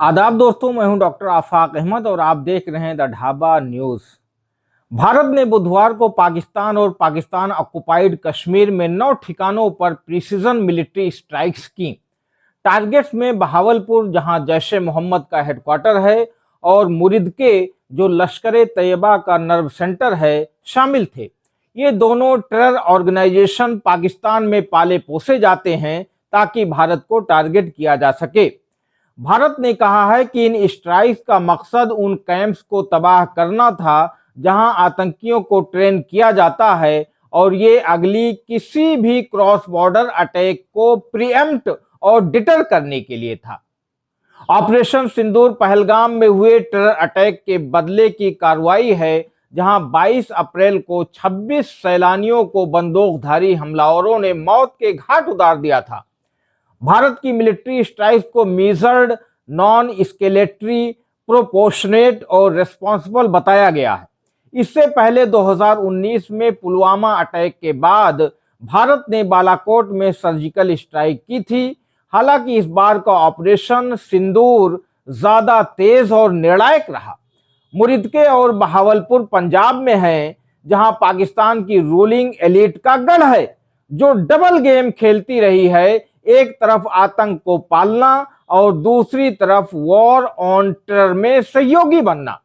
आदाब दोस्तों, मैं हूं डॉक्टर आफाक अहमद और आप देख रहे हैं द ढाबा न्यूज। भारत ने बुधवार को पाकिस्तान और पाकिस्तान ऑक्युपाइड कश्मीर में 9 ठिकानों पर प्रिसीजन मिलिट्री स्ट्राइक्स की। टारगेट्स में बहावलपुर, जहां जैश ए मोहम्मद का हेडक्वार्टर है, और मुरिदके, जो लश्कर ए तैयबा का नर्व सेंटर है, शामिल थे। ये दोनों टेरर ऑर्गेनाइजेशन पाकिस्तान में पाले पोसे जाते हैं ताकि भारत को टारगेट किया जा सके। भारत ने कहा है कि इन स्ट्राइक्स का मकसद उन कैंप्स को तबाह करना था जहां आतंकियों को ट्रेन किया जाता है, और ये अगली किसी भी क्रॉस बॉर्डर अटैक को प्रीएम्प्ट और डिटर करने के लिए था। ऑपरेशन सिंदूर पहलगाम में हुए टेरर अटैक के बदले की कार्रवाई है, जहां 22 अप्रैल को 26 सैलानियों को बंदूकधारी हमलावरों ने मौत के घाट उतार दिया था। भारत की मिलिट्री स्ट्राइक्स को मेजर्ड, नॉन एस्केलेटरी, प्रोपोर्शनेट और रेस्पॉन्सिबल बताया गया है। इससे पहले 2019 में पुलवामा अटैक के बाद भारत ने बालाकोट में सर्जिकल स्ट्राइक की थी। हालांकि इस बार का ऑपरेशन सिंदूर ज्यादा तेज और निर्णायक रहा। मुरिदके और बहावलपुर पंजाब में है, जहां पाकिस्तान की रूलिंग एलिट का गढ़ है, जो डबल गेम खेलती रही है। एक तरफ आतंक को पालना और दूसरी तरफ वॉर ऑन टेरर में सहयोगी बनना।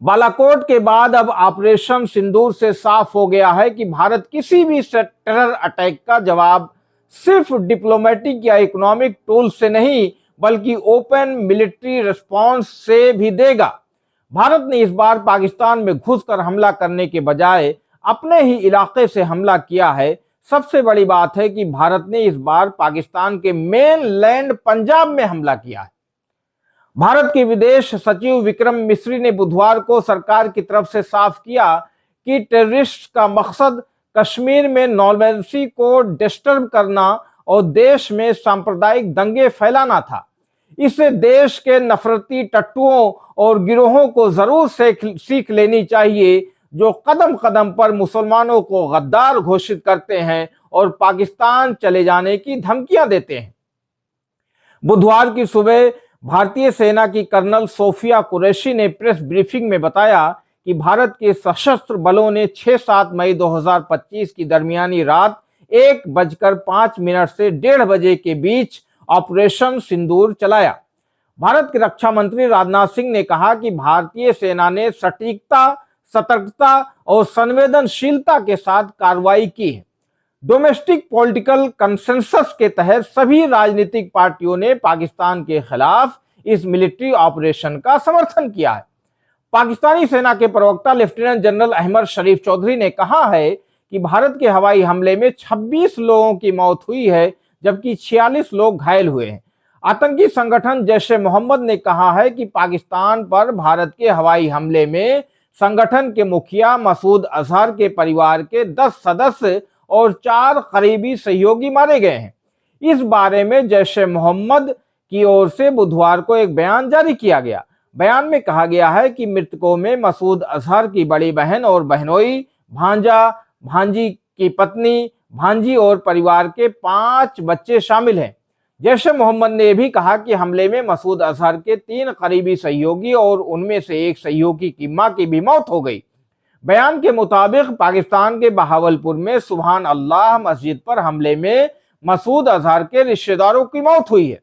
बालाकोट के बाद अब ऑपरेशन सिंदूर से साफ हो गया है कि भारत किसी भी टेरर अटैक का जवाब सिर्फ डिप्लोमेटिक या इकोनॉमिक टूल से नहीं, बल्कि ओपन मिलिट्री रिस्पॉन्स से भी देगा। भारत ने इस बार पाकिस्तान में घुसकर हमला करने के बजाय अपने ही इलाके से हमला किया है। सबसे बड़ी बात है कि भारत ने इस बार पाकिस्तान के मेन लैंड पंजाब में हमला किया है। भारत के विदेश सचिव विक्रम मिस्री ने बुधवार को सरकार की तरफ से साफ किया कि टेररिस्ट का मकसद कश्मीर में नॉर्मैलिटी को डिस्टर्ब करना और देश में सांप्रदायिक दंगे फैलाना था। इससे देश के नफरती टट्टुओं और गिरोहों को जरूर सीख लेनी चाहिए, जो कदम कदम पर मुसलमानों को गद्दार घोषित करते हैं और पाकिस्तान चले जाने की धमकियां देते हैं। बुधवार की सुबह भारतीय सेना की कर्नल सोफिया कुरैशी ने प्रेस ब्रीफिंग में बताया कि भारत के सशस्त्र बलों ने 6-7 मई 2025 की दरमियानी रात 1:05 से 1:30 बजे के बीच ऑपरेशन सिंदूर चलाया। भारत के रक्षा मंत्री राजनाथ सिंह ने कहा कि भारतीय सेना ने सटीकता, सतर्कता और संवेदनशीलता के साथ कार्रवाई की है। डोमेस्टिक पॉलिटिकल कंसेंसस के तहत सभी राजनीतिक पार्टियों ने पाकिस्तान के खिलाफ इस मिलिट्री ऑपरेशन का समर्थन किया है। पाकिस्तानी सेना के प्रवक्ता लेफ्टिनेंट जनरल अहमद शरीफ चौधरी ने कहा है कि भारत के हवाई हमले में 26 लोगों की मौत हुई है, जबकि 46 लोग घायल हुए हैं। आतंकी संगठन जैश ए मोहम्मद ने कहा है कि पाकिस्तान पर भारत के हवाई हमले में संगठन के मुखिया मसूद अजहर के परिवार के 10 सदस्य और 4 करीबी सहयोगी मारे गए हैं। इस बारे में जैश ए मोहम्मद की ओर से बुधवार को एक बयान जारी किया गया। बयान में कहा गया है कि मृतकों में मसूद अजहर की बड़ी बहन और बहनोई, भांजा, भांजी की पत्नी, भांजी और परिवार के 5 बच्चे शामिल हैं। जैश ए मोहम्मद ने भी कहा कि हमले में मसूद अजहर के 3 करीबी सहयोगी और उनमें से एक सहयोगी की मां की भी मौत हो गई। बयान के मुताबिक पाकिस्तान के बहावलपुर में सुभान अल्लाह मस्जिद पर हमले में मसूद अजहर के रिश्तेदारों की मौत हुई है।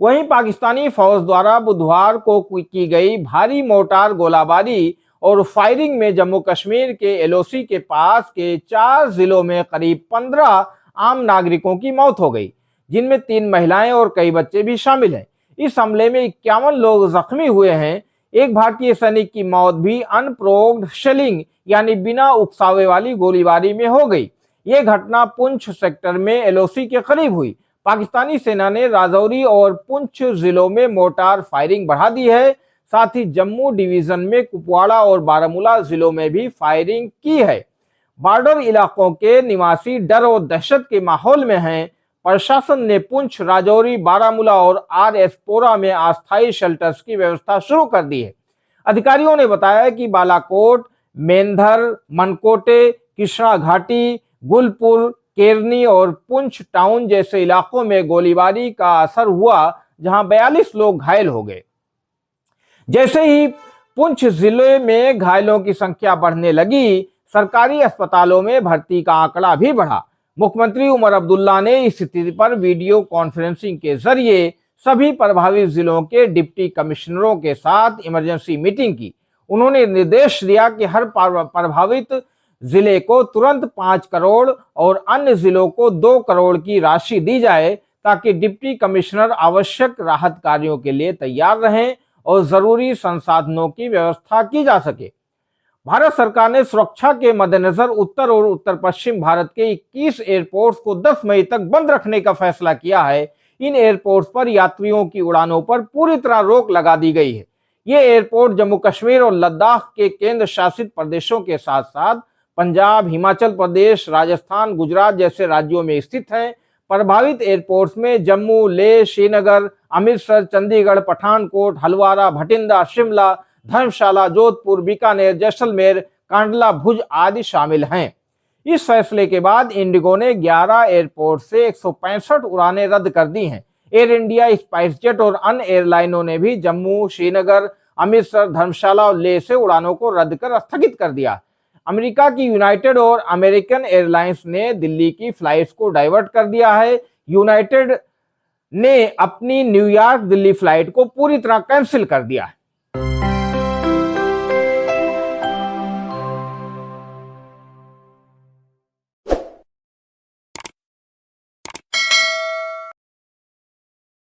वहीं पाकिस्तानी फौज द्वारा बुधवार को की गई भारी मोर्टार गोलाबारी और फायरिंग में जम्मू कश्मीर के एलओसी के पास के 4 जिलों में करीब 15 आम नागरिकों की मौत हो गई, जिनमें 3 महिलाएं और कई बच्चे भी शामिल हैं। इस हमले में 51 लोग जख्मी हुए हैं। एक भारतीय सैनिक की मौत भी अनप्रोव्ड शेलिंग यानी बिना उकसावे वाली गोलीबारी में हो गई। ये घटना पुंछ सेक्टर में एलओसी के करीब हुई। पाकिस्तानी सेना ने राजौरी और पुंछ जिलों में मोर्टार फायरिंग बढ़ा दी है। साथ ही जम्मू डिवीजन में कुपवाड़ा और बारामूला जिलों में भी फायरिंग की है। बॉर्डर इलाकों के निवासी डर और दहशत के माहौल में हैं। प्रशासन ने पुंछ, राजौरी, बारामूला और आर-एस-पोरा में अस्थायी शेल्टर्स की व्यवस्था शुरू कर दी है। अधिकारियों ने बताया कि बालाकोट, मेंधर, मनकोटे, कृष्णा घाटी, गुलपुर, केरनी और पुंछ टाउन जैसे इलाकों में गोलीबारी का असर हुआ, जहां 42 लोग घायल हो गए। जैसे ही पुंछ जिले में घायलों की संख्या बढ़ने लगी, सरकारी अस्पतालों में भर्ती का आंकड़ा भी बढ़ा। मुख्यमंत्री उमर अब्दुल्ला ने इस स्थिति पर वीडियो कॉन्फ्रेंसिंग के जरिए सभी प्रभावित जिलों के डिप्टी कमिश्नरों के साथ इमरजेंसी मीटिंग की। उन्होंने निर्देश दिया कि हर प्रभावित जिले को तुरंत 5 करोड़ और अन्य जिलों को 2 करोड़ की राशि दी जाए, ताकि डिप्टी कमिश्नर आवश्यक राहत कार्यों के लिए तैयार रहें और जरूरी संसाधनों की व्यवस्था की जा सके। भारत सरकार ने सुरक्षा के मद्देनजर उत्तर और उत्तर पश्चिम भारत के 21 एयरपोर्ट्स को 10 मई तक बंद रखने का फैसला किया है। इन एयरपोर्ट्स पर यात्रियों की उड़ानों पर पूरी तरह रोक लगा दी गई है। ये एयरपोर्ट जम्मू कश्मीर और लद्दाख के केंद्र शासित प्रदेशों के साथ साथ पंजाब, हिमाचल प्रदेश, राजस्थान, गुजरात जैसे राज्यों में स्थित हैं। प्रभावित एयरपोर्ट्स में जम्मू, लेह, श्रीनगर, अमृतसर, चंडीगढ़, पठानकोट, हलवारा, भटिंडा, शिमला, धर्मशाला, जोधपुर, बीकानेर, जैसलमेर, कांडला, भुज आदि शामिल हैं। इस फैसले के बाद इंडिगो ने 11 एयरपोर्ट से 165 उड़ानें रद्द कर दी हैं। एयर इंडिया, स्पाइसजेट और अन्य एयरलाइनों ने भी जम्मू, श्रीनगर, अमृतसर, धर्मशाला और लेह से उड़ानों को रद्द कर स्थगित कर दिया। अमेरिका की यूनाइटेड और अमेरिकन एयरलाइंस ने दिल्ली की फ्लाइट्स को डाइवर्ट कर दिया है। यूनाइटेड ने अपनी न्यूयॉर्क दिल्ली फ्लाइट को पूरी तरह कैंसिल कर दिया है।